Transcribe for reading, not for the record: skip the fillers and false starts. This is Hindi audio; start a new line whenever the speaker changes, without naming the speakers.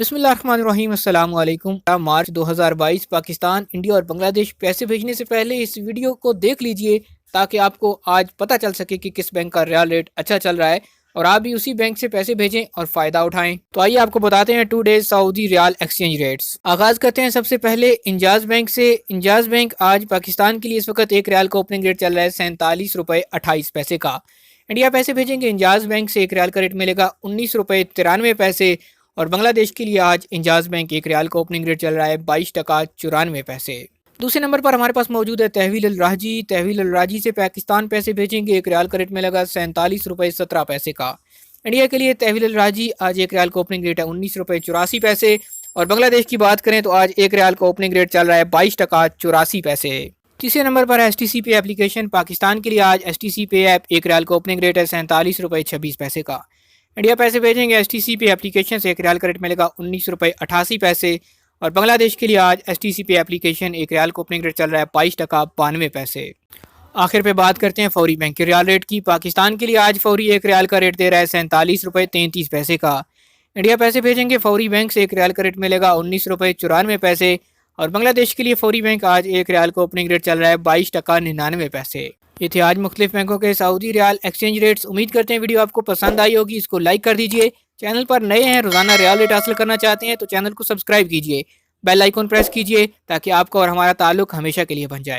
बिस्मिल्लाहिर्रहमानिर्रहीम अस्सलाम वालेकुम। मार्च 2022 पाकिस्तान, इंडिया और बांग्लादेश पैसे भेजने से पहले इस वीडियो को देख लीजिए ताकि आपको आज पता चल सके कि किस बैंक का रियल रेट अच्छा चल रहा है और आप भी उसी बैंक से पैसे भेजें और फ़ायदा उठाएं। तो आइए आपको बताते हैं 2 days Saudi riyal exchange rates. आगाज़ करते हैं सबसे पहले इंजाज बैंक से। इंजाज बैंक आज पाकिस्तान के लिए इस वक्त एक रियाल का ओपनिंग रेट चल रहा है 47 रुपये 28 पैसे का। इंडिया पैसे भेजेंगे इंजाज बैंक से एक रियाल का रेट मिलेगा 19 रुपये 93 पैसे और बांग्लादेश के लिए आज इंजाज बैंक एक रियाल का ओपनिंग रेट चल रहा है 22 टका 94 पैसे। दूसरे नंबर पर हमारे पास मौजूद है तहवील अल राजी। तहवील अल राजी से पाकिस्तान पैसे भेजेंगे एक रियाल का रेट मिलेगा 47 रुपये 17 पैसे का। इंडिया के लिए तहवील अल राजी आज एक रियाल का ओपनिंग रेट है 19 रुपये 84 पैसे और बांग्लादेश की बात करें तो आज एक रियाल का ओपनिंग रेट चल रहा है 22 टका 84 पैसे। तीसरे नंबर पर एस टी सी पे एप्लीकेशन। पाकिस्तान के लिए आज एस टी सी पे ऐप एक रियाल का ओपनिंग रेट है 47 रुपये 26 पैसे का। इंडिया पैसे भेजेंगे एस टी सी पे एप्लीकेशन से एक रियाल का रेट मिलेगा 19 रुपये 88 पैसे और बांग्लादेश के लिए आज एस टी सी पे एप्लीकेशन एक रियाल का ओपनिंग रेट चल रहा है 22 टका 92 पैसे। आखिर पे बात करते हैं फौरी बैंक के रियाल रेट की। पाकिस्तान के लिए आज फौरी एक रियाल का रेट दे रहा है 47 रुपये 33 पैसे का। इंडिया पैसे भेजेंगे फौरी बैंक से एक रियाल का रेट मिलेगा 19 रुपये 94 पैसे और बांग्लादेश के लिए फौरी बैंक आज एक रियाल का ओपनिंग रेट चल रहा है 22 टका 99 पैसे। ये थे आज मुख्तलिफ बैंकों के सऊदी रियाल एक्सचेंज रेट्स। उम्मीद करते हैं वीडियो आपको पसंद आई होगी। इसको लाइक कर दीजिए। चैनल पर नए हैं, रोजाना रियाल रेट हासिल करना चाहते हैं तो चैनल को सब्सक्राइब कीजिए, बेल आइकन प्रेस कीजिए ताकि आपका और हमारा ताल्लुक हमेशा के लिए बन जाए।